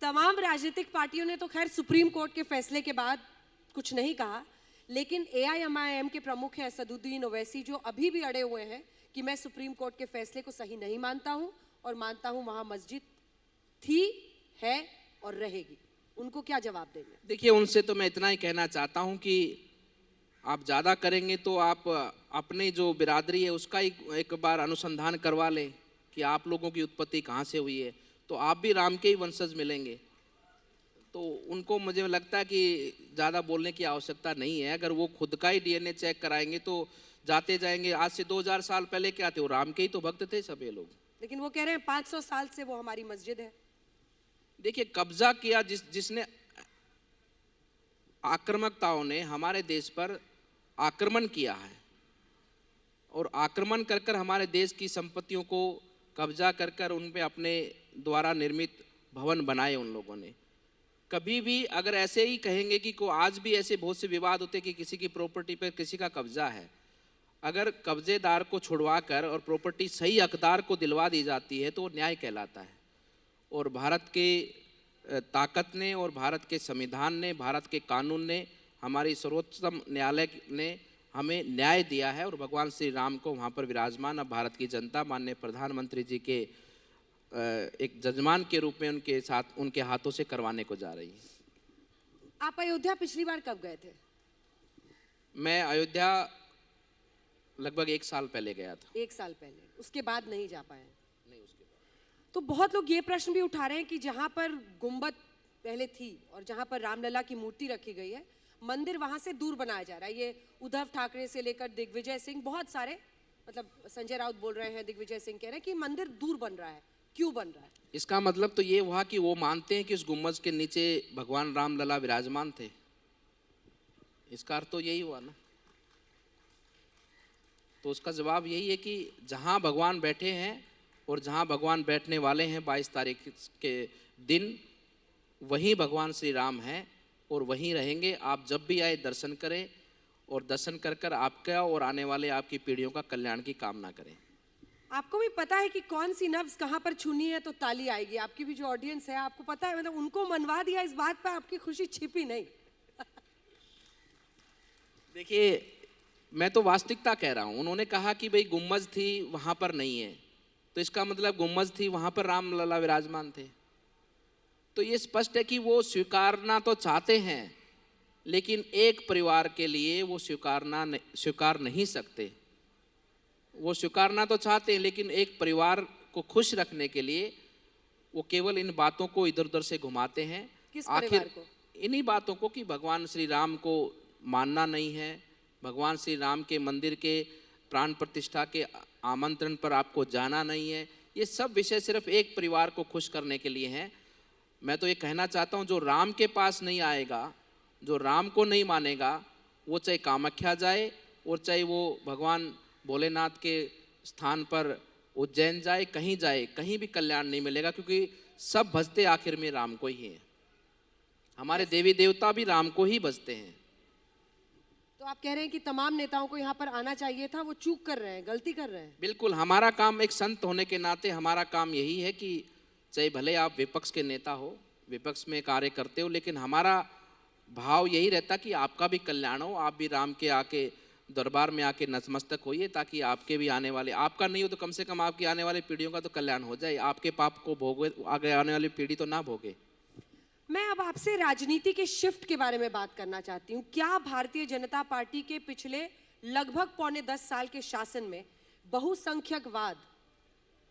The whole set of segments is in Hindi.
तमाम राजनीतिक पार्टियों ने तो खैर सुप्रीम कोर्ट के फैसले के बाद कुछ नहीं कहा, लेकिन एआईएमआईएम के प्रमुख हैं असदुद्दीन ओवैसी, जो अभी भी अड़े हुए हैं कि मैं सुप्रीम कोर्ट के फैसले को सही नहीं मानता हूं और मानता हूं वहां मस्जिद थी, है और रहेगी। उनको क्या जवाब देंगे? देखिए, उनसे तो मैं इतना ही कहना चाहता हूं कि आप ज़्यादा करेंगे तो आप अपने जो बिरादरी है उसका एक बार अनुसंधान करवा लें कि आप लोगों की उत्पत्ति कहाँ से हुई है, तो आप भी राम के ही वंशज मिलेंगे। तो उनको मुझे लगता है कि ज़्यादा बोलने की आवश्यकता नहीं है। अगर वो खुद का ही डीएनए चेक कराएंगे तो जाते जाएंगे। आज से 2000 साल पहले क्या थे, वो राम के ही तो भक्त थे सभी लोग। लेकिन वो कह रहे हैं 500 साल से वो हमारी मस्जिद है। देखिए, कब्जा किया जिसने आक्रामकताओं ने हमारे देश पर आक्रमण किया है और आक्रमण कर कर हमारे देश की संपत्तियों को कब्जा कर कर उन पे अपने द्वारा निर्मित भवन बनाए उन लोगों ने। कभी भी अगर ऐसे ही कहेंगे कि को आज भी ऐसे बहुत से विवाद होते कि किसी की प्रॉपर्टी पर किसी का कब्जा है, अगर कब्जेदार को छुड़वा कर और प्रॉपर्टी सही हकदार को दिलवा दी जाती है तो वो न्याय कहलाता है। और भारत के ताकत ने और भारत के संविधान ने, भारत के कानून ने, हमारी सर्वोच्चतम न्यायालय ने हमें न्याय दिया है और भगवान श्री राम को वहाँ पर विराजमान अब भारत की जनता माननीय प्रधानमंत्री जी के एक जजमान के रूप में उनके साथ उनके हाथों से करवाने को जा रही है। आप अयोध्या पिछली बार कब गए थे? मैं अयोध्या लगभग 1 साल पहले गया था। 1 साल पहले, उसके बाद नहीं जा पाए? नहीं, उसके बाद। तो बहुत लोग ये प्रश्न भी उठा रहे हैं कि जहां पर गुंबद पहले थी और जहां पर रामलला की मूर्ति रखी गई है, मंदिर वहां से दूर बनाया जा रहा है। ये उद्धव ठाकरे से लेकर दिग्विजय सिंह, बहुत सारे, मतलब संजय राउत बोल रहे हैं, दिग्विजय सिंह कह रहे हैं कि मंदिर दूर बन रहा है। क्यों बन रहा है? इसका मतलब तो ये हुआ कि वो मानते हैं कि उस गुम्बज के नीचे भगवान रामलला विराजमान थे। इसका अर्थ तो यही हुआ ना। तो उसका जवाब यही है कि जहां भगवान बैठे हैं और जहां भगवान बैठने वाले हैं 22 तारीख के दिन, वहीं भगवान श्री राम हैं और वहीं रहेंगे। आप जब भी आए दर्शन करें और दर्शन कर कर आपका और आने वाले आपकी पीढ़ियों का कल्याण की कामना करें। आपको भी पता है कि कौन सी नब्ज कहां पर छूनी है तो ताली आएगी। आपकी भी जो ऑडियंस है, आपको पता है, मतलब उनको मनवा दिया, इस बात पर आपकी खुशी छिपी नहीं। देखिए, मैं तो वास्तविकता कह रहा हूं। उन्होंने कहा कि भाई गुम्बज थी वहां पर नहीं है, तो इसका मतलब गुम्बज थी वहां पर रामलला विराजमान थे। तो ये स्पष्ट है कि वो स्वीकारना तो चाहते हैं, लेकिन एक परिवार के लिए वो स्वीकार नहीं सकते। वो स्वीकारना तो चाहते हैं, लेकिन एक परिवार को खुश रखने के लिए वो केवल इन बातों को इधर उधर से घुमाते हैं। किस आखिर परिवार को? इन्हीं बातों को कि भगवान श्री राम को मानना नहीं है, भगवान श्री राम के मंदिर के प्राण प्रतिष्ठा के आमंत्रण पर आपको जाना नहीं है। ये सब विषय सिर्फ एक परिवार को खुश करने के लिए हैं। मैं तो ये कहना चाहता हूँ, जो राम के पास नहीं आएगा, जो राम को नहीं मानेगा, वो चाहे कामाख्या जाए और चाहे वो भगवान भोलेनाथ के स्थान पर उज्जैन जाए, कहीं जाए, कहीं भी कल्याण नहीं मिलेगा, क्योंकि सब भजते आखिर में राम को ही हैं। हमारे देवी देवता भी राम को ही भजते हैं। तो आप कह रहे हैं कि तमाम नेताओं को यहाँ पर आना चाहिए था, वो चूक कर रहे हैं, गलती कर रहे हैं। बिल्कुल, हमारा काम, एक संत होने के नाते हमारा काम यही है कि चाहे भले आप विपक्ष के नेता हो, विपक्ष में कार्य करते हो, लेकिन हमारा भाव यही रहता कि आपका भी कल्याण हो, आप भी राम के आके दरबार में आके नतमस्तक होइए, ताकि आपके भी आने वाले, आपका नहीं हो तो कम से कम आपकी आने वाली पीढ़ियों का तो कल्याण हो जाए। आपके पाप को भोगे आगे आने वाली पीढ़ी तो ना भोगे। मैं अब आपसे राजनीति के शिफ्ट के बारे में बात करना चाहती हूँ। क्या भारतीय जनता पार्टी के पिछले लगभग पौने 10 साल के शासन में बहुसंख्यकवाद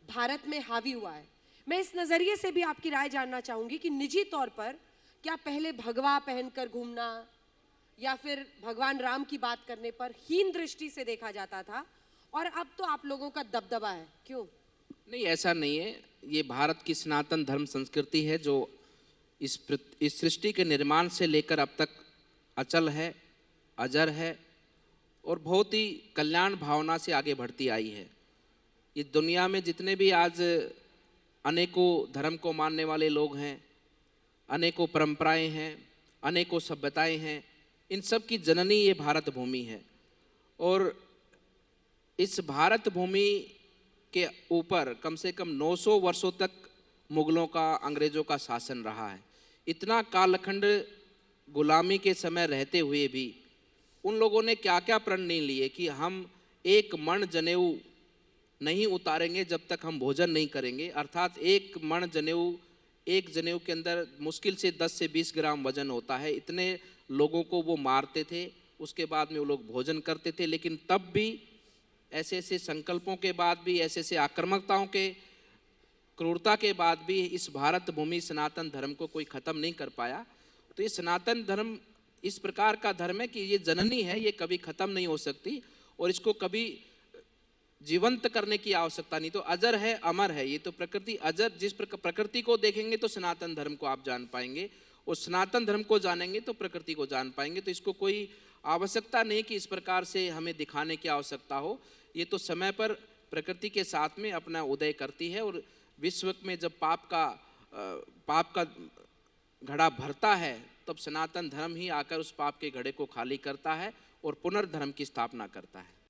भारत में हावी हुआ है? मैं इस नजरिए से भी आपकी राय जानना चाहूंगी कि निजी तौर पर क्या पहले भगवा पहनकर घूमना या फिर भगवान राम की बात करने पर हीन दृष्टि से देखा जाता था, और अब तो आप लोगों का दबदबा है? क्यों? नहीं, ऐसा नहीं है। ये भारत की सनातन धर्म संस्कृति है जो इस सृष्टि के निर्माण से लेकर अब तक अचल है, अजर है और बहुत ही कल्याण भावना से आगे बढ़ती आई है। ये दुनिया में जितने भी आज अनेकों धर्म को मानने वाले लोग हैं, अनेकों परंपराएं हैं, अनेकों सभ्यताएं हैं, इन सब की जननी ये भारत भूमि है। और इस भारत भूमि के ऊपर कम से कम 900 वर्षों तक मुगलों का, अंग्रेजों का शासन रहा है। इतना कालखंड गुलामी के समय रहते हुए भी उन लोगों ने क्या क्या प्रण नहीं लिए कि हम एक मण जनेऊ नहीं उतारेंगे जब तक हम भोजन नहीं करेंगे। अर्थात एक मण जनेऊ, एक जनेऊ के अंदर मुश्किल से 10 से 20 ग्राम वजन होता है। इतने लोगों को वो मारते थे, उसके बाद में वो लोग भोजन करते थे। लेकिन तब भी ऐसे ऐसे संकल्पों के बाद भी, ऐसे ऐसे आक्रामकताओं के, क्रूरता के बाद भी इस भारत भूमि सनातन धर्म को कोई खत्म नहीं कर पाया। तो ये सनातन धर्म इस प्रकार का धर्म है कि ये जननी है, ये कभी खत्म नहीं हो सकती और इसको कभी जीवंत करने की आवश्यकता नहीं। तो अजर है, अमर है ये तो प्रकृति। अजर, जिस प्रकृति को देखेंगे तो सनातन धर्म को आप जान पाएंगे, और सनातन धर्म को जानेंगे तो प्रकृति को जान पाएंगे। तो इसको कोई आवश्यकता नहीं कि इस प्रकार से हमें दिखाने की आवश्यकता हो। ये तो समय पर प्रकृति के साथ में अपना उदय करती है, और विश्व में जब पाप का घड़ा भरता है तब सनातन धर्म ही आकर उस पाप के घड़े को खाली करता है और पुनर्धर्म की स्थापना करता है।